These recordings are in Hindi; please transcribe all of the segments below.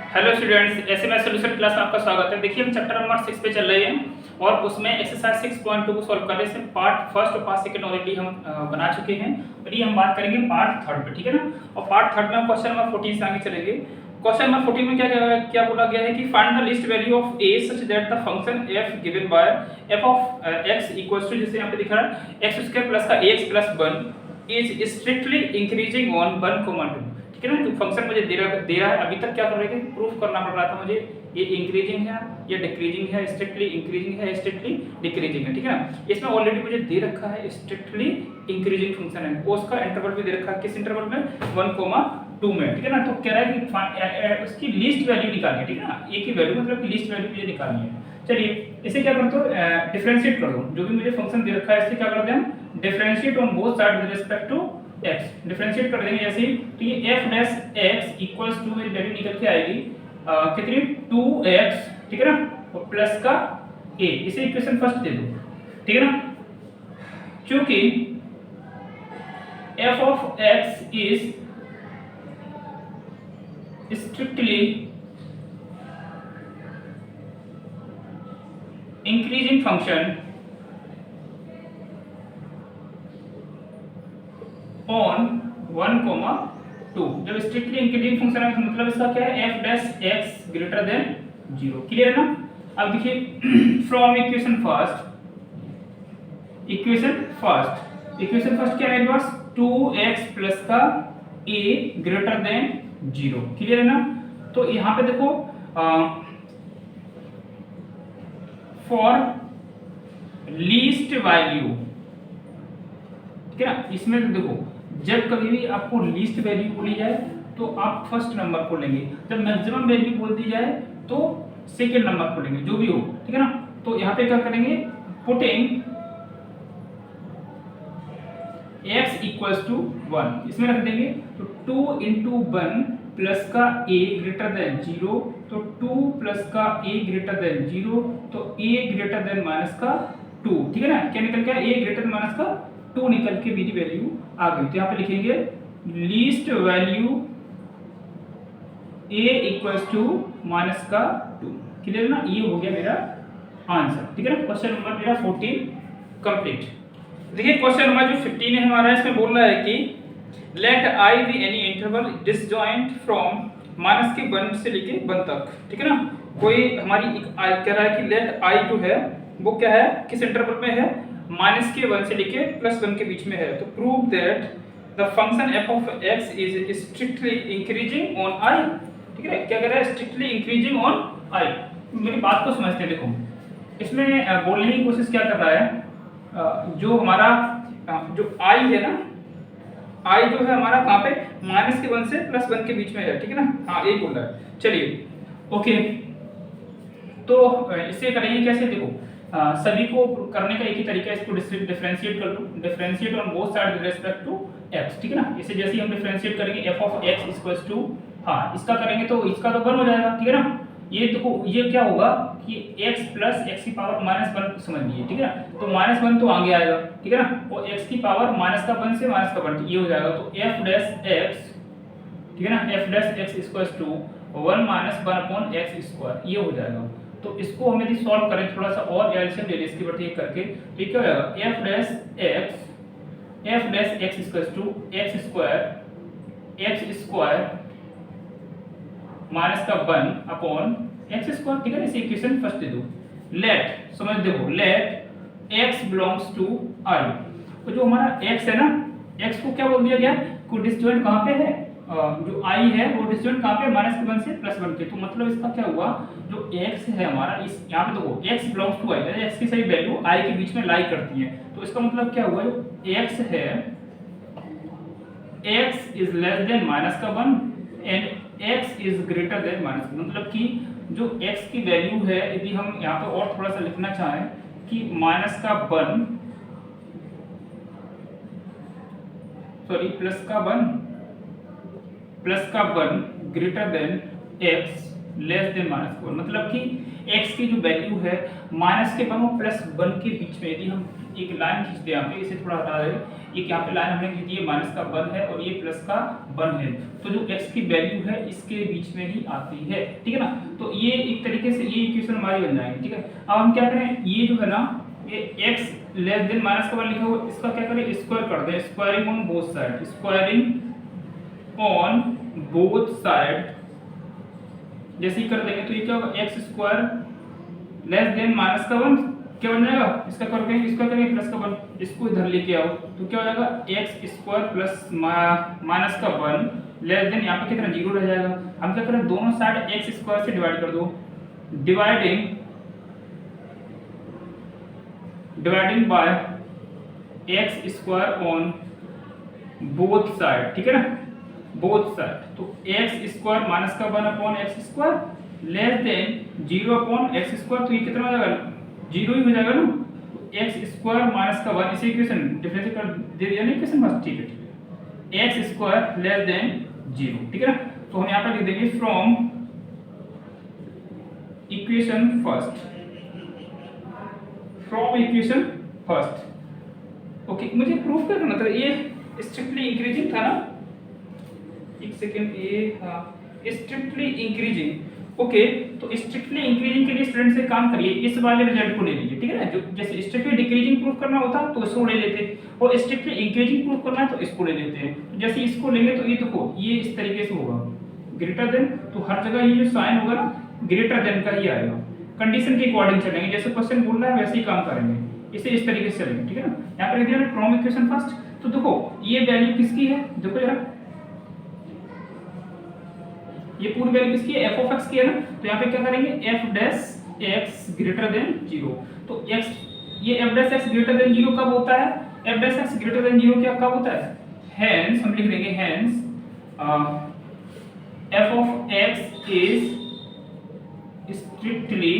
Hello students, SMS solution class में आपका स्वागत है। देखिए हम चैप्टर नंबर 6 पे चल रहे हैं और उसमें एक्सरसाइज 6.2 को सॉल्व कर रहे हैं। पार्ट फर्स्ट और पार्ट सेकंड ऑलरेडी हम बना चुके हैं और ये हम बात करेंगे पार्ट थर्ड पे, ठीक है ना। और पार्ट थर्ड में हम क्वेश्चन नंबर 14 से आगे चलेंगे। क्वेश्चन नंबर 14 में क्या क्या क्या बोला गया है कि find the least value of a such that the function f given by f of x equals to, जैसे यहाँ पे दिख रहा है x² प्लस का ax plus 1 is strictly increasing on 1, 2, ठीक है ना। जो फंक्शन मुझे दे रहा है, अभी तक क्या कर रहे थे, प्रूफ करना पड़ रहा था मुझे ये इंक्रीजिंग है या डिक्रीजिंग है, स्ट्रिक्टली इंक्रीजिंग है, स्ट्रिक्टली डिक्रीजिंग है, ठीक है ना। इसमें ऑलरेडी मुझे दे रखा है स्ट्रिक्टली इंक्रीजिंग फंक्शन है, उसका इंटरवल भी दे रखा है, किस इंटरवल में, 1, 2 में, ठीक है ना। तो कह रहा है कि उसकी लीस्ट वैल्यू निकालनी है, ठीक है ना। ए की वैल्यू मतलब कि लीस्ट वैल्यू मुझे निकालनी है। चलिए इसे क्या करते हो, डिफरेंशिएट कर दो। जो भी मुझे फंक्शन दे रखा है इससे क्या करते हैं हम, differentiate on both side with respect to x। Differentiate कर देंगे जैसे, तो ये f dash x equals to मेरी वैल्यू निकल के आएगी कितनी, 2x, ठीक है ना, और प्लस का a। इसे इक्वेशन फर्स्ट दे दो, ठीक है ना। क्योंकि f of x is strictly increasing function on 1, 2। जब स्ट्रिक्टली इंक्रीजिंग फंक्शन है तो मतलब इसका क्या है, f dash x greater than 0। Clear है ना। अब देखिए फ्रॉम इक्वेशन फर्स्ट क्या है मेरे पास, 2x प्लस का a ग्रेटर देन 0। क्लियर है ना। तो यहाँ पे देखो फॉर लीस्ट वैल्यू, ठीक है ना। इसमें तो देखो जब कभी भी आपको लीस्ट वैल्यू बोली जाए तो आप फर्स्ट नंबर को लेंगे, जब मैक्सिमम वैल्यू बोल दी जाए तो सेकंड नंबर को लेंगे, जो भी हो, ठीक है ना। तो यहाँ पे क्या करेंगे, पुटिंग x इक्वल्स टू 1 इसमें रख देंगे। तो 2 इंटू 1 प्लस का a ग्रेटर देन 0, तो 2 प्लस का a ग्रेटर देन 0, तो a ग्रेटर देन माइनस का 2, ठीक है ना। क्या निकल गया, a ग्रेटर देन माइनस का 2 निकल के मेरी वैल्यू आ गई। तो यहाँ पे लिखेंगे least value a equals to minus का 2। क्लियर है ना, ये हो गया मेरा आंसर, ठीक है ना। क्वेश्चन नंबर मेरा 14 कंप्लीट। देखिए क्वेश्चन नंबर जो 15 है हमारा, इसमें बोल रहा है कि let i be any interval disjoint from minus के 1 से लेके 1 तक, ठीक है ना। कोई हमारी एक कह रहा है कि लेट i जो है वो क्या है, किस इंटरवल में है, माइनस के 1 से लेके प्लस 1 के बीच में है। तो prove that the function f of x is strictly increasing on i, ठीक है। क्या कह रहा है, स्ट्रिक्टली इंक्रीजिंग ऑन i। मेरी बात को समझते हैं। देखो इसमें बोलने की कोशिश क्या कर रहा है, जो हमारा जो i है ना, i जो है हमारा कहाँ पे, माइनस के 1 से प्लस 1 के बीच में है, ठीक है ना। हाँ यही बोल रहा है। चलिए ओके, तो इससे करेंगे कैसे, देखो सभी को करने का एक ही तरीका है, इसको डिफरेंशिएट कर लो। Differentiate on both side with respect to x, ठीक है ना। इसे जैसे ही हम डिफरेंशिएट करेंगे f of x equals to, हाँ इसका करेंगे तो इसका तो 1 हो जाएगा, ठीक है ना। ये देखो ये क्या होगा कि x प्लस x की पावर माइनस 1 समझ लीजिए, ठीक है ना। तो माइनस 1 तो आगे आएगा, ठीक है ना, और x की पावर माइनस का 1 से माइनस का 1, ये हो जाएगा। तो f डैश x, ठीक है ना, f dash x equals to 1 minus 1 upon x square, ये हो जाएगा। तो इसको हम यदि सॉल्व करें थोड़ा सा और एलसीएम ले लें इसकी बटे करके, तो ये क्या हो जाएगा, f dash x equals to x square minus का 1 अपॉन x स्क्वायर, ठीक है। इसे इक्वेशन फर्स्ट दे दो। लेट, समझ देखो, let x belongs to i। तो जो हमारा x है ना, x को क्या बोल दिया गया, को डिस्जॉइंट कहाँ पे है, जो i है वो डिस्टेंस कहाँ पे, माइनस के 1 से प्लस 1 के। तो मतलब इसका क्या हुआ, जो x है हमारा, इस यहाँ पे देखो x belongs to i, x की सही वैल्यू i के बीच में लाई करती है। तो इसका मतलब क्या हुआ, जो x है, x is less than minus का 1 and x is greater then minus, मतलब कि जो x की वैल्यू है, यदि हम यहाँ पे और थोड़ा सा लिखना चाहें कि माइनस का 1, सॉरी प्लस का 1 greater than x less than -1, मतलब कि x की जो वैल्यू है -1 और +1 के बीच में, यदि हम एक लाइन खींचते हैं यहाँ पे, इसे थोड़ा हटा दें, एक यहाँ पे लाइन हमने खींची है, -1 है और ये +1 है, तो जो x की वैल्यू है इसके बीच में ही आती है, ठीक है ना। तो ये एक तरीके से ये इक्वेशन हमारी बन जाएगी, ठीक है। अब हम क्या करें, ये जो है ना, ये x लेस देन -1 लिखा हुआ, इसका क्या करें, स्क्वायर कर दें, squaring on both side, squaring on both side. जैसे ही कर देंगे तो ये क्या होगा, x स्क्वायर लेस देन -1 क्या बन जाएगा, इसका करके इसका करेंगे +1, इसको इधर लेके आओ तो क्या हो जाएगा, x square plus -1 less than, यहाँ पे कितना 0 रह जाएगा। हम क्या करें, दोनों साइड x स्क्वायर से डिवाइड कर दो, dividing by x square on both side, ठीक है ना, बोथ साइड। तो x square -1 upon x square less than 0 upon x square, तो ये कितना हो जाएगा, 0 ही हो जाएगा ना। तो x स्क्वायर -1, इसे इक्वेशन डिफरेंशिएट कर दे दिया ना इक्वेशन, बस ठीक है, x स्क्वायर लेस देन 0, ठीक है ना। तो हम यहाँ पर लिख देंगे फ्रॉम इक्वेशन फर्स्ट, ओके। मुझे प्रूफ करना था, ये स्ट्रिक्टली इंक्रीजिंग था ना, एक सेकेंड, ये हाँ स्ट्रिक्टली इंक्रीजिंग, ओके। तो स्ट्रिक्टली इंक्रीजिंग के लिए स्टूडेंट से काम करिए, इस वाले रिजल्ट को ले लीजिए, ठीक है ना। जो जैसे स्ट्रिक्टली डिक्रीजिंग प्रूफ करना होता तो इसको ले लेते, और स्ट्रिक्टली इंक्रीजिंग प्रूफ करना है तो इसको ले लेते हैं। तो जैसे इसको लेंगे तो ये देखो, ये इस तरीके से होगा, ग्रेटर देन, तो हर जगह ये जो साइन होगा ना ग्रेटर देन का ही आएगा। कंडीशन के अकॉर्डिंग चलेंगे, जैसे क्वेश्चन बोल रहा है वैसे ही काम करेंगे, इसे इस तरीके से चलेंगे, ठीक है ना। यहाँ पर दिया फ्रॉम इक्वेशन फर्स्ट, तो देखो ये वैल्यू किसकी है, देखो जरा, ये पूरी वैल्यू किसकी है, f ऑफ x की है ना। तो यहाँ पे क्या करेंगे, f dash x greater than 0, तो x, ये f dash x greater than 0 कब होता है, f dash x greater than 0 क्या कब होता है, हेंस हम लिख देंगे, hence f of x is strictly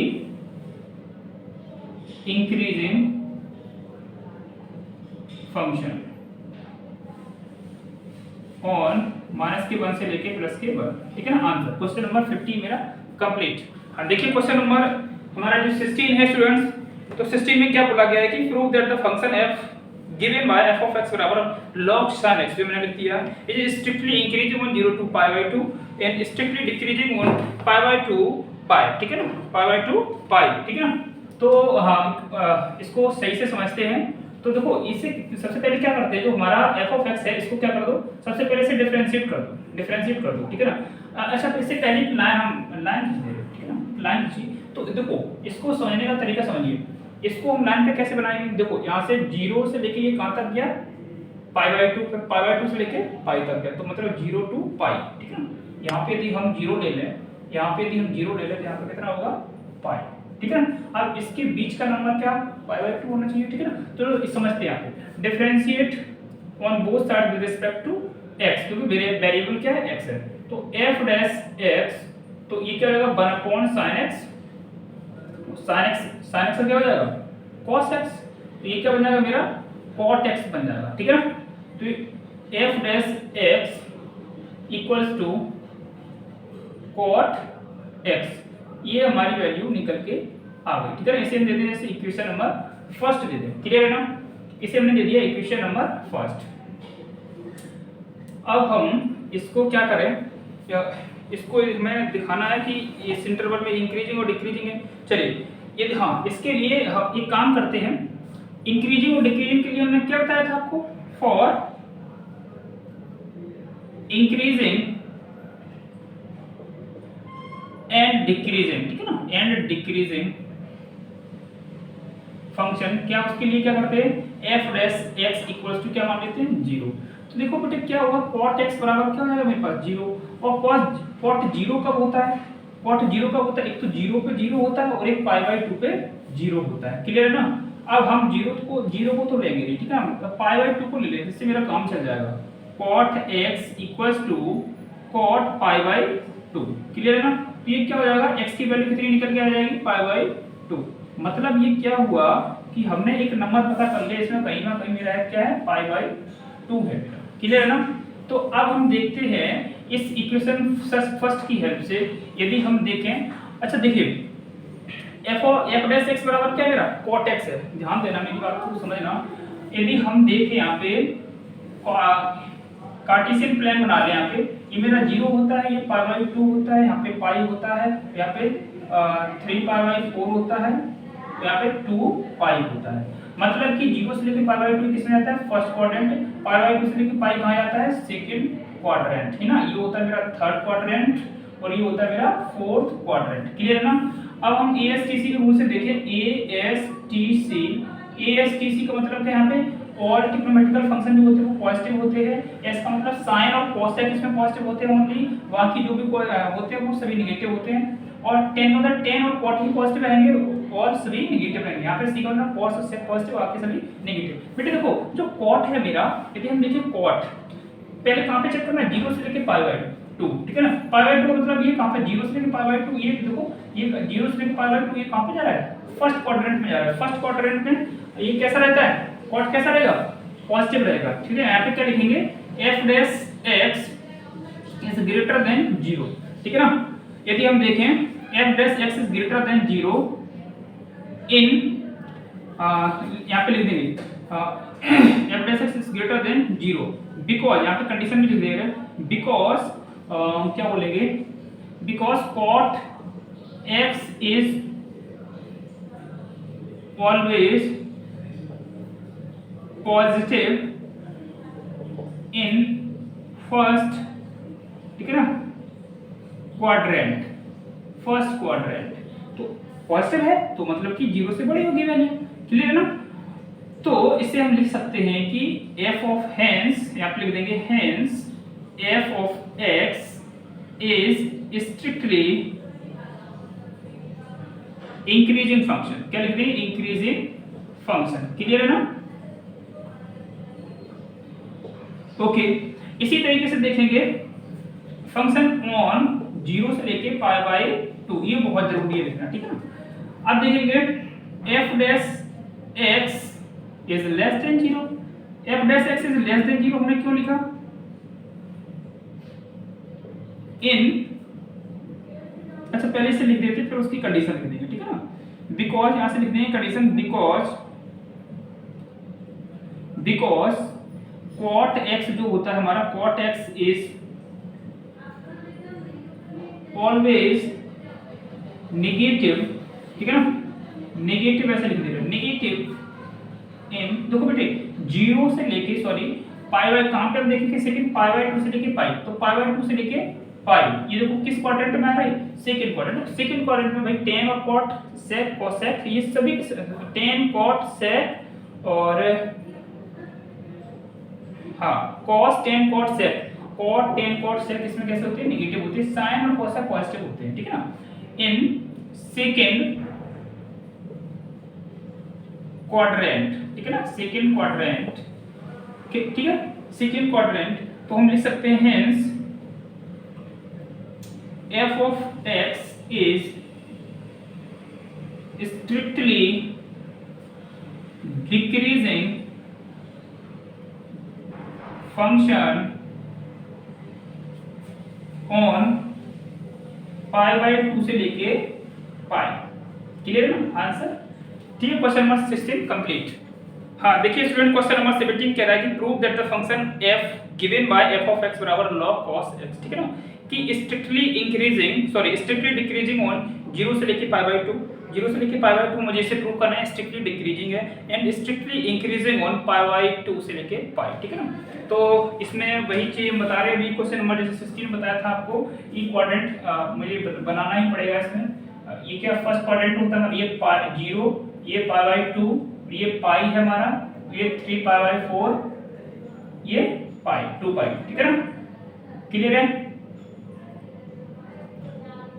increasing function on -1 से लेके +1, ठीक है ना। आंसर क्वेश्चन नंबर 50 मेरा कंप्लीट। अब देखिए क्वेश्चन नंबर हमारा जो 16 है स्टूडेंट्स, तो 16 में क्या बोला गया है कि prove that the function f given by f of x बराबर log sin x, जो मैंने लिख दिया, it is strictly increasing on 0 to π/2 and strictly decreasing on π/2 π, ठीक है ना, π/2 π, ठीक है ना। तो हाँ इसको सही से समझते हैं। तो देखो इसे सबसे पहले क्या करते हैं, जो हमारा f ऑफ x है इसको क्या कर दो, सबसे पहले से डिफरेंशिएट कर दो, ठीक है ना। अच्छा तो इससे पहले लाइन हम लाइन खींच दे रहे हैं, ठीक है ना, लाइन खींची। तो देखो इसको समझने का तरीका समझिए, इसको हम लाइन पे कैसे बनाएंगे, देखो यहाँ से 0 से लेके ये कहाँ तक गया, π/2 से लेके पाई तक गया, तो मतलब 0 to π, ठीक है ना। यहाँ पे यदि हम 0 ले लें, यहाँ पे यदि हम 0 ले लें तो यहाँ पे कितना होगा, पाई, ठीक है ना। अब इसके बीच का नंबर क्या, π/2 होना चाहिए, ठीक है ना। तो समझते हैं आप, differentiate on both side with respect to x, क्योंकि वेरिएबल क्या है, x है। तो f डैश x, तो ये क्या हो जाएगा, 1/sin x, sin x का क्या हो जाएगा, cos x, तो ये क्या बन जाएगा मेरा, cot x बन जाएगा, ठीक है ना। तो f dash x equals to cot x, ये हमारी वैल्यू निकल के आ गई, ठीक है ना। इसे हम दे दें जैसे इक्वेशन नंबर फर्स्ट दे दें, क्लियर है ना। इसे हमने दे दिया इक्वेशन नंबर फर्स्ट। अब हम इसको क्या करें, इसको हमें दिखाना है कि इस इंटरवल में इंक्रीजिंग और डिक्रीजिंग है। चलिए ये हाँ, इसके लिए हम एक काम करते हैं, इंक्रीजिंग और डिक्रीजिंग के लिए हमने क्या बताया था आपको, फॉर इंक्रीजिंग एंड डिक्रीजिंग, ठीक है ना, एंड डिक्रीजिंग फंक्शन, क्या उसके लिए क्या करते हैं, f dash x equals to क्या मान लेते हैं, 0। तो देखो बेटे क्या होगा, cot x बराबर क्या हो जाएगा मेरे पास 0, और cot 0 कब होता है, cot 0 कब होता है, एक तो 0 पे 0 होता है और एक π/2 पे 0 होता है, क्लियर है ना। अब हम 0 को तो लेंगे नहीं, ठीक है, हम π/2 को ले लेते हैं, इससे मेरा काम चल जाएगा। cot x equals to cot π/2, clear है ना। तो ये क्या हो जाएगा, x की वैल्यू कितनी निकल के आ जाएगी, π/2। मतलब ये क्या हुआ कि हमने एक नंबर पता कर लिया, इसमें कहीं ना कहीं मेरा क्या है, π/2 है, क्लियर है ना। तो अब हम देखते हैं इस इक्वेशन फर्स्ट की हेल्प से, यदि हम देखें, अच्छा देखिए एफ डैश एक्स बराबर क्या है मेरा कॉट एक्स है, ध्यान देना मेरी बात को समझना। यदि हम देखें यहाँ पे कार्टेशियन प्लेन बना लें, यहाँ पे ये मेरा 0 होता है, ये पाई बाई 2 होता है, यहाँ पे पाई होता है, यहाँ पे 3 पाई बाई 4 होता है, यहाँ पे 2 पाई होता है। मतलब कि 0 से लेकर पाई बाई 2 किसमें आता है फर्स्ट क्वाड्रेंट, पाई बाई 2 से लेकर पाई कहाँ आता है सेकंड क्वाड्रेंट, है ना। ये होता है मेरा थर्ड क्वाड्रेंट और ये होता है मेरा फोर्थ क्वाड्रेंट। क्लियर है ना। अब हम एएसटीसी के रूल से देखें, एएसटीसी का मतलब क्या है, यहाँ पे ऑल ट्रिग्नोमेट्रिकल फंक्शन जो होते हैं वो पॉजिटिव होते हैं। एस का मतलब साइन और कोसेक इसमें पॉजिटिव होते हैं ओनली, बाकी जो भी होते हैं वो सभी नेगेटिव होते हैं। और tan का मतलब tan और cot ही पॉजिटिव रहेंगे और सभी नेगेटिव रहेंगे। यहाँ पे सी का मतलब cos और sec पॉजिटिव, बाकी सभी नेगेटिव। बेटे देखो जो cot है मेरा, यदि हम देखें cot पहले कहाँ पे चेक करना है 0 से लेके पाई बाई 2, ठीक है ना। पाई बाई 2 मतलब ये कहाँ पे 0 से लेके पाई बाई 2, ये देखो ये 0 से लेके पाई बाई 2 ये कहाँ पे जा रहा है फर्स्ट क्वाड्रेंट में जा रहा है। फर्स्ट क्वाड्रेंट में ये कैसा रहता है cot कैसा रहेगा पॉजिटिव रहेगा, ठीक है। यहाँ पे क्या लिखेंगे f dash x is greater than 0, ठीक है ना। यदि हम देखें f dash x is greater than 0 इन यहाँ पे लिख देंगे f dash x is greater than 0 because, यहाँ पे कंडीशन भी लिख देंगे बिकॉज क्या बोलेंगे because cot x is always positive in first, ठीक है ना क्वाड्रेंट, फर्स्ट क्वाड्रेंट। तो पॉजिटिव है तो मतलब कि 0 से बड़ी होगी वैल्यू, क्लियर है ना। तो इससे हम लिख सकते हैं कि f ऑफ हेंस, यहाँ पे लिख देंगे hence f of x is strictly increasing function. क्या लिख देंगे इंक्रीजिंग फंक्शन, क्लियर है ना। ओके इसी तरीके से देखेंगे फंक्शन ऑन 0 से लेके पाई बाई 2, ये बहुत जरूरी है लिखना, ठीक है ना। अब देखेंगे f dash x is less than 0, f dash x is less than 0 हमने क्यों लिखा इन, अच्छा पहले से लिख देते फिर उसकी कंडीशन लिख देंगे, ठीक है ना। बिकॉज यहां से लिख देंगे कंडीशन बिकॉज cot x जो होता है हमारा cot x is always negative, ठीक है ना। नेगेटिव ऐसे लिख देंगे नेगेटिव इन, देखो बेटे 0 से लेके सॉरी पाई बाई कहां पे हम देखेंगे सेकंड पाई बाई 2 से लेके पाई, तो पाई बाई 2 से लेके पाई ये देखो किस क्वाड्रेंट में आ रहा है सेकंड क्वाड्रेंट। सेकंड क्वाड्रेंट में भाई tan और cot sec cosec ये सभी tan cot sec और हाँ cos tan cot sec, cot tan cot sec इसमें कैसे होते हैं नेगेटिव होते हैं, sin और cosec पॉजिटिव होते हैं, ठीक है ना। इन सेकंड क्वाड्रेंट, ठीक है ना सेकंड क्वाड्रेंट, ठीक है सेकंड क्वाड्रेंट। तो हम लिख सकते हैं hence f of x is strictly decreasing function on pi by 2 से लेके पाई, क्लियर है ना आंसर, ठीक है। Question number 16 complete. हाँ देखिए स्टूडेंट क्वेश्चन नंबर 17 कह रहा है कि prove that the function f given by f of x बराबर log cos x, ठीक है ना, कि स्ट्रिक्टली डिक्रीजिंग ऑन 0 से लेके पाई बाई 2, 0 से लेके पाई बाई 2 मुझे इसे प्रूव करना है स्ट्रिक्टली डिक्रीजिंग है and strictly increasing on pi by 2 से लेके पाई, ठीक है ना। तो इसमें वही चीज बता रहे हैं क्वेश्चन नंबर जैसे 16 बताया था आपको, ई क्वाड्रेंट मुझे बनाना ही पड़ेगा इसमें। ये क्या फर्स्ट क्वाड्रेंट होता है, ये 0, ये पाई बाई 2, ये पाई है हमारा, ये 3 पाई बाई 4, ये पाई 2 पाई, ठीक है ना, क्लियर है।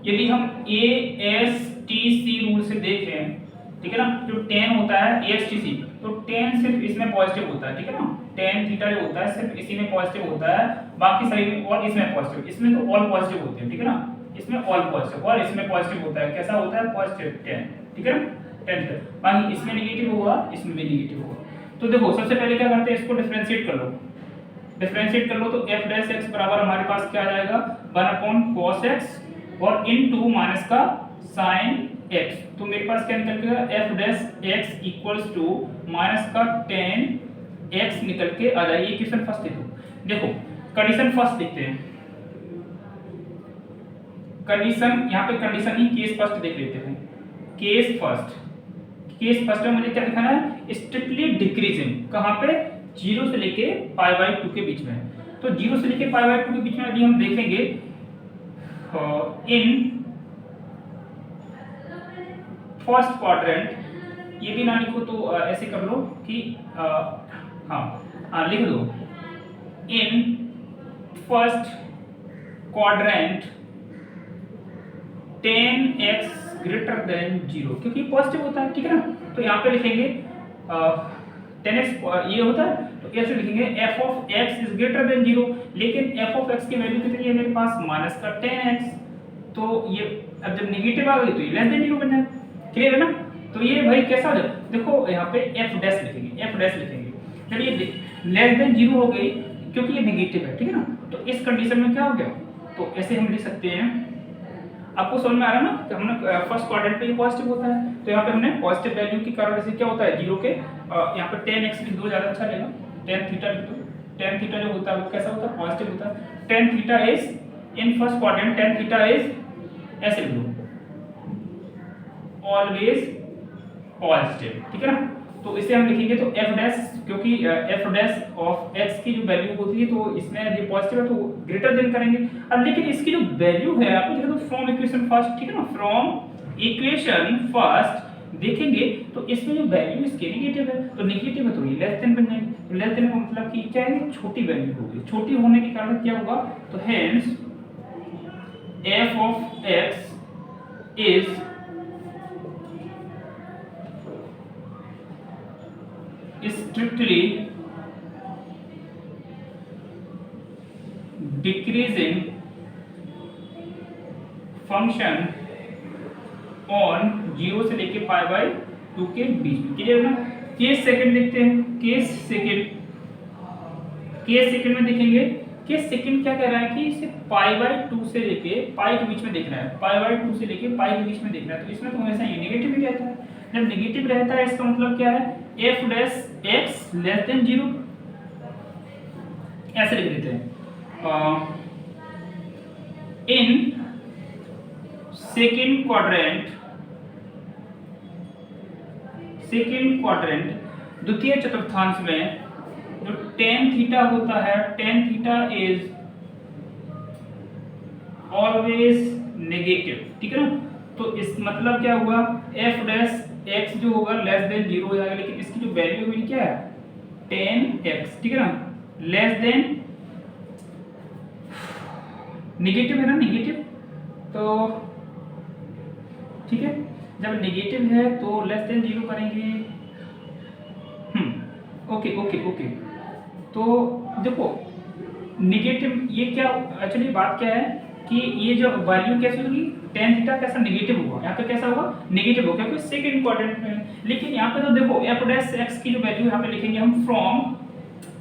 यदि हम ASTC रूल से देखें, ठीक है ना, जो tan होता है ASTC, तो tan सिर्फ इसमें पॉजिटिव होता है, ठीक है ना, tan थीटा जो होता है सिर्फ इसी में पॉजिटिव होता है, बाकी सभी में और इसमें पॉजिटिव, इसमें तो ऑल पॉजिटिव होते हैं, ठीक है ना, इसमें ऑल पॉजिटिव और इसमें पॉजिटिव होता है, कैसा होता है पॉजिटिव tan, ठीक है ना, tan है, बाकी इसमें नेगेटिव होगा इसमें भी नेगेटिव होगा। तो देखो सबसे पहले क्या करते हैं इसको डिफरेंशिएट कर लो, डिफरेंशिएट कर लो तो f डैश x बराबर हमारे पास क्या आ जाएगा 1/cos x और इनटू माइनस का sin x। तो मेरे पास क्या निकल गया f dash x equals to minus का tan x निकल के आ जाएगी। क्वेश्चन फर्स्ट देखो कंडीशन फर्स्ट देखते हैं। कंडीशन यहाँ पे कंडीशन ही केस फर्स्ट देख लेते हैं। केस फर्स्ट में मुझे क्या दिखाना है स्ट्रिक्टली डिक्रीजिंग कहाँ पे 0 से लेके π/2 के बीच में। तो 0 से लेके π/2 के बीच में यदि हम देखेंगे इन फर्स्ट क्वाड्रेंट, ये भी ना लिखो तो ऐसे कर लो कि लिख दो in first quadrant tan x greater than 0, क्योंकि पॉजिटिव होता है, ठीक है ना। तो यहाँ पे लिखेंगे tan x ये होता है तो कैसे लिखेंगे f of x is greater than 0, लेकिन f ऑफ x की वैल्यू कितनी है मेरे पास माइनस का tan x। तो ये अब जब नेगेटिव आ गई तो ये लेस देन 0 बन जाएगा, क्लियर है ना। तो ये भाई कैसा हो जाए, देखो यहाँ पे f डैश लिखेंगे जब ये लेस देन 0 हो गई क्योंकि ये नेगेटिव है, ठीक है ना। तो इस कंडीशन में क्या हो गया, तो ऐसे हम लिख सकते हैं। आपको समझ में आ रहा है ना कि हमने फर्स्ट क्वाड्रेंट पे ये पॉजिटिव होता है तो यहाँ पे हमने पॉजिटिव वैल्यू की कारण से क्या होता है 0 के यहाँ पे tan x लिख दो, ज्यादा अच्छा रहेगा। tan थीटा लिख दो, tan थीटा जो होता है वो कैसा होता है पॉजिटिव होता है। tan theta is in first quadrant tan theta is ऐसे लिख दो ऑलवेज पॉजिटिव, ठीक है ना। तो इसे हम लिखेंगे तो f डैश, क्योंकि f डैश ऑफ x की जो वैल्यू होती है तो इसमें यदि पॉजिटिव है तो ग्रेटर देन करेंगे। अब लेकिन इसकी जो वैल्यू है आपको देखो फ्रॉम इक्वेशन फर्स्ट, ठीक है ना, फ्रॉम इक्वेशन फर्स्ट देखेंगे तो इसमें जो वैल्यू इसके नेगेटिव है, तो नेगेटिव है तो ये लेस देन बन जाएगी। तो लेस देन का मतलब कि क्या है छोटी वैल्यू होगी, छोटी होने के कारण क्या होगा तो hence f of x is strictly decreasing function on 0 से लेके π/2 के बीच में, क्लियर ना। केस सेकंड देखते हैं। केस सेकंड में देखेंगे केस सेकंड क्या कह रहा है कि इसे π/2 से लेके पाई के बीच में देखना है, π/2 से लेके पाई के बीच में देखना है। तो इसमें तो हमेशा ये नेगेटिव ही रहता है। जब नेगेटिव रहता है इसका मतलब क्या है f dash x less than 0, ऐसे लिख देते हैं। इन सेकेंड क्वाड्रेंट द्वितीय चतुर्थांश में जो tan थीटा होता है, tan theta is always negative, ठीक है ना। तो इस मतलब क्या हुआ f डैश x जो होगा लेस देन 0 हो जाएगा, लेकिन इसकी जो वैल्यू मेरी क्या है tan x, ठीक है ना, लेस देन नेगेटिव है ना, नेगेटिव तो ठीक है। जब नेगेटिव है तो लेस देन 0 करेंगे। ओके तो देखो नेगेटिव ये क्या एक्चुअली बात क्या है कि ये जो वैल्यू कैसे होगी tan थीटा कैसा नेगेटिव होगा, यहाँ पे कैसा होगा नेगेटिव होगा क्योंकि सेकंड क्वाड्रेंट में। लेकिन यहाँ पे तो देखो f डैश x की जो वैल्यू यहाँ पे लिखेंगे हम फ्रॉम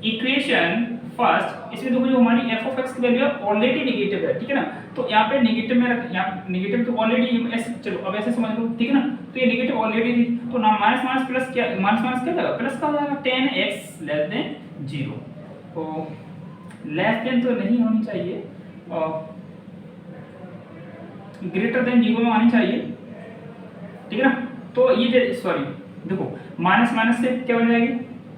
इक्वेशन फर्स्ट, इसमें देखो जो हमारी f ऑफ x की वैल्यू है ऑलरेडी नेगेटिव है, ठीक है ना। तो यहाँ पे नेगेटिव में यहाँ नेगेटिव तो ऑलरेडी ऐसे, चलो अब ऐसे समझ लो, ठीक है ना। तो ये नेगेटिव ऑलरेडी थी तो ना माइनस माइनस प्लस क्या लगा प्लस का हो जाएगा tan x लेस देन 0। तो लेस देन तो नहीं होनी चाहिए और ग्रेटर देन 0 में आनी चाहिए, ठीक है ना। तो ये सॉरी देखो माइनस माइनस से क्या बन जाएगी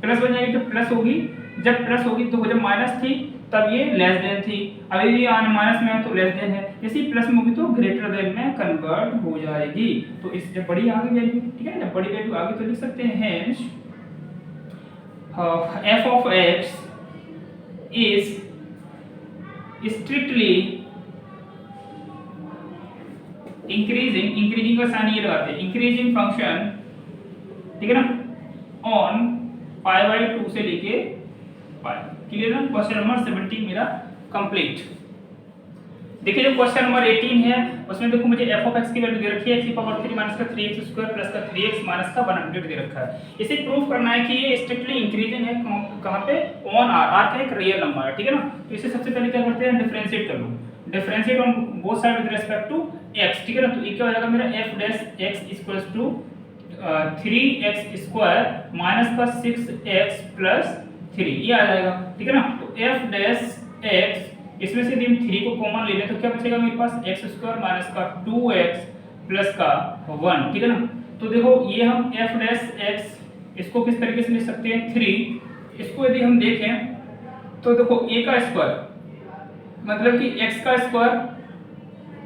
प्लस बन जाएगी। तो प्लस होगी, जब प्लस होगी तो जब माइनस थी तब ये लेस देन थी, अभी भी माइनस में है तो लेस देन है, इसी प्लस में होगी तो ग्रेटर देन में कन्वर्ट हो जाएगी। तो इस जब बड़ी आ गई वैल्यू, ठीक है ना, जब बड़ी वैल्यू आ गई तो लिख सकते हैं hence f of x is strictly increasing का साइन ये लगाते हैं, इंक्रीजिंग फंक्शन, ठीक है ना, ऑन π/2 से लेके पाई। क्लियर ना। क्वेश्चन नंबर 17 मेरा कंप्लीट। देखिए जो क्वेश्चन नंबर 18 है उसमें देखो मुझे f ऑफ x की वैल्यू दे रखी है x की पावर 3 माइनस का 3x स्क्वायर प्लस का 3x माइनस का 100 दे रखा है। इसे प्रूव करना है कि ये स्ट्रिक्टली इंक्रीजिंग है कहां पे ऑन r, r का एक रियल नंबर है, ठीक है ना। तो इसे सबसे पहले क्या करते हैं, डिफरेंशिएट कर लो, differentiate on both side with respect to x, ठीक है ना। तो ये क्या हो जाएगा मेरा f dash x equals to 3x square minus का 6x प्लस 3 ये आ जाएगा, ठीक है ना। तो f डैश x इसमें से हम 3 को कॉमन ले लें तो क्या बचेगा मेरे पास x स्क्वायर माइनस का 2x प्लस का 1, ठीक है ना। तो देखो ये हम f डैश x इसको किस तरीके से लिख सकते हैं 3, इसको यदि हम देखें तो देखो a का स्क्वायर मतलब कि x का स्क्वायर,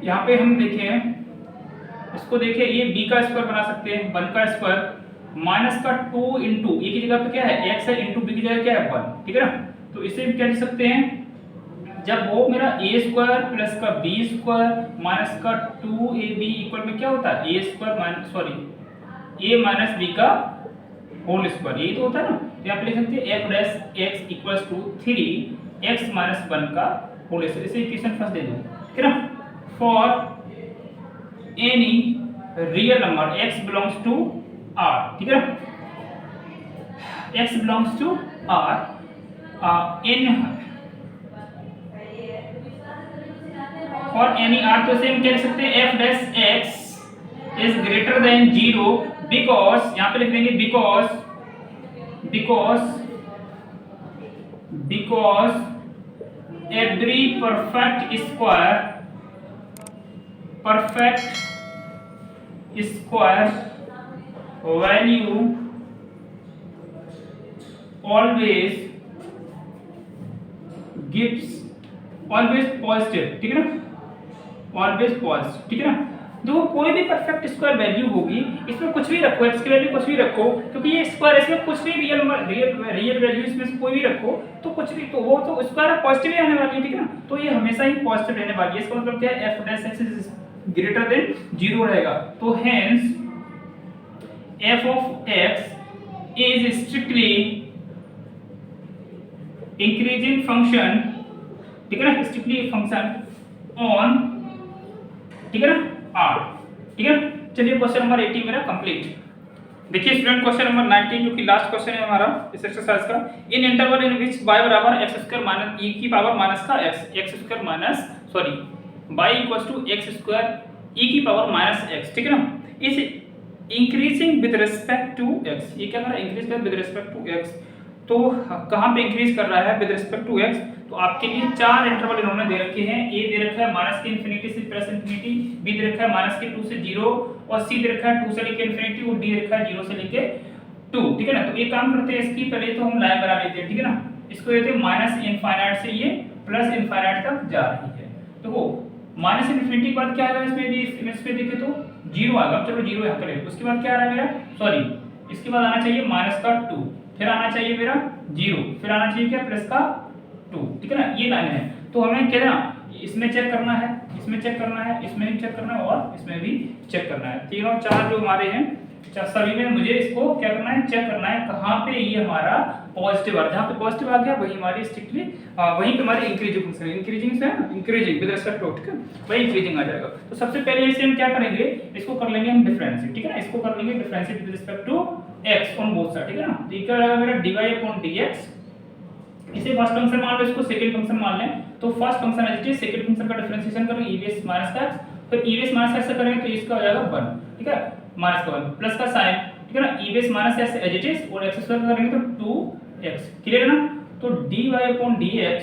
यहाँ पे हम देखें इसको देखें ये b का स्क्वायर बना सकते हैं 1 का स्क्वायर माइनस का 2 इंटू ए की जगह पे क्या है x है इंटू b की जगह क्या है 1, ठीक है ना। तो इसे हम क्या लिख सकते हैं, जब वो मेरा a स्क्वायर प्लस का b स्क्वायर माइनस का 2ab इक्वल में क्या होता है a square minus a minus b का होल स्क्वायर, यही तो होता है ना। तो यहाँ पे लिख सकते हैं f dash x equals to 3x minus 1 का होल स्क्वायर। इसे इक्वेशन फर्स्ट दे दो, ठीक है ना। For any real number x belongs to r, ठीक है ना, x belongs to r in और एनी आर, तो सेम कह सकते हैं f dash x is greater than 0 because, यहाँ पे लिख देंगे because every perfect square value always positive, ठीक है ना, ऑलवेज पॉजिटिव, ठीक है ना। देखो कोई भी परफेक्ट स्क्वायर वैल्यू होगी, इसमें कुछ भी रखो, x की वैल्यू कुछ भी रखो, क्योंकि ये स्क्वायर इसमें कुछ भी रियल वैल्यू इसमें से कोई भी रखो तो कुछ भी तो वो तो स्क्वायर पॉजिटिव ही आने वाली है, ठीक है ना। तो ये हमेशा ही पॉजिटिव रहने वाली है, इसका मतलब क्या है f dash x is greater than 0 रहेगा। तो hence f of x is strictly increasing function, ठीक है ना, स्ट्रिक्टली फंक्शन ऑन, ठीक है ना, r, ठीक है। चलिए क्वेश्चन नंबर 18 मेरा कंप्लीट। देखिए स्टूडेंट क्वेश्चन नंबर 19 जो कि लास्ट क्वेश्चन है हमारा इस एक्सरसाइज का, in interval in which y बराबर x स्क्वायर माइनस e की पावर माइनस का x square minus y equals to x square e की पावर माइनस x, ठीक है ना। Is increasing with respect to x, ये क्या कर रहा है, इंक्रीज कर विद रिस्पेक्ट टू x, तो कहां पे इंक्रीज कर रहा है विद रिस्पेक्ट टू x। तो आपके लिए 4 इंटरवल इन्होंने दे रखे हैं, a दे रखा है माइनस के इंफिनिटी से प्लस इंफिनिटी, b दे रखा है माइनस के 2 से 0 और c दे रखा है 2 से लेके इंफिनिटी और d दे रखा है 0 से लेके 2, ठीक है ना। तो एक काम करते हैं, इसकी पहले तो हम लाइन बना लेते हैं, ठीक है ना। इसको देते हैं माइनस इनफाइनाइट से ये प्लस इनफाइनाइट तक जा रही है, तो वो माइनस इंफिनिटी के बाद क्या आएगा, इसमें भी इमेज पे देखें तो 0 आएगा, चलो 0 यहां पे ले। उसके बाद क्या आ रहा है मेरा, इसके बाद आना चाहिए माइनस का 2, फिर आना चाहिए मेरा 0, फिर आना चाहिए क्या प्लस का 2, ठीक है ना, ये लाइन है। तो हमें क्या ना इसमें चेक करना है, इसमें चेक करना है, इसमें भी चेक करना है और इसमें भी चेक करना है। तीनों 4 जो हमारे हैं सभी में मुझे इसको क्या करना है, चेक करना है कहां पे ये हमारा पॉजिटिव आ, जहां पे पॉजिटिव आ गया वही हमारी स्ट्रिक्टली वहीं पे हमारी इंक्रीजिंग फंक्शन, इंक्रीजिंग से इंक्रीजिंग विद रिस्पेक्ट टू, ठीक है, वही इंक्रीजिंग आ जाएगा। तो सबसे पहले इसे हम क्या करेंगे, इसको कर लेंगे हम डिफरेंशिएट, ठीक है ना, इसको कर लेंगे differentiate with respect to x on both side, ठीक है ना। तो ये क्या रहेगा मेरा dy/dx, इसे फर्स्ट फंक्शन मान लो, इसको सेकंड फंक्शन मान लें। तो first function as it is, second function का डिफरेंशिएशन करेंगे e बेस माइनस का x, फिर e बेस माइनस x से करेंगे तो इसका हो जाएगा 1, ठीक है, माइनस का 1 प्लस का sin, ठीक है ना, e base minus x as it is और x स्क्वायर करेंगे तो 2x, क्लियर है ना। तो dy/dx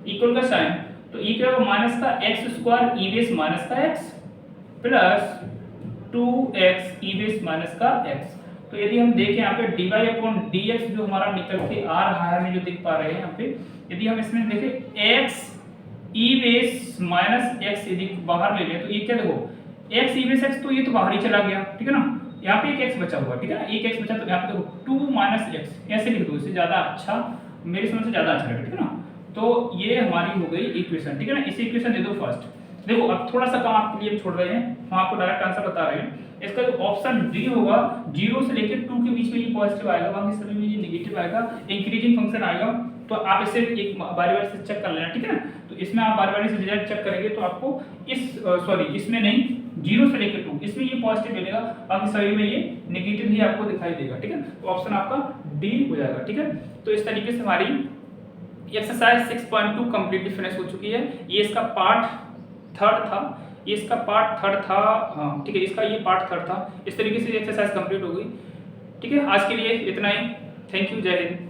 इक्वल का sin, तो e क्या होगा माइनस का x square e base minus का x plus 2x e base minus का x। तो यदि हम देखें यहाँ पे dy/dx जो हमारा निकल के आ रहा है, हमें जो दिख पा रहे हैं यहाँ पे, यदि हम इसमें देखें x e base minus x यदि बाहर ले लें तो ये क्या, देखो x e बेस x, तो ये तो बाहर ही चला गया, ठीक है ना, यहाँ पे एक x बचा हुआ, ठीक है ना, एक x बचा, तो यहाँ पे देखो 2 माइनस x ऐसे लिख दो, इससे ज्यादा अच्छा, मेरी समझ से ज्यादा अच्छा लगेगा, ठीक है ना। तो ये हमारी हो गई इक्वेशन, ठीक है ना, इसे इक्वेशन दे दो फर्स्ट। देखो अब थोड़ा सा काम आपके लिए छोड़ रहे हैं, हम आपको डायरेक्ट आंसर बता रहे हैं। इसका जो ऑप्शन डी होगा 0 से लेकर 2 के बीच में ये पॉजिटिव आएगा, बाकी सभी में ये नेगेटिव आएगा, इंक्रीजिंग फंक्शन आएगा। तो आप इसे एक बारी-बारी से चेक कर लेना, ठीक है ना। तो इसमें आप बार बार इस रिजल्ट चेक करेंगे तो आपको इसमें नहीं, 0 से लेकर 2 इसमें ये पॉजिटिव मिलेगा, बाकी सभी में ये नेगेटिव ही आपको दिखाई देगा, ठीक है। तो ऑप्शन आपका डी हो जाएगा, ठीक है। तो इस तरीके से हमारी एक्सरसाइज 6.2 कंप्लीटली फिनिश हो चुकी है। ये इसका पार्ट थर्ड था, ये इसका पार्ट थर्ड था, हाँ ठीक है, इसका ये पार्ट थर्ड था। इस तरीके से एक्सरसाइज कंप्लीट हो गई, ठीक है। आज के लिए इतना ही, थैंक यू, जय हिंद।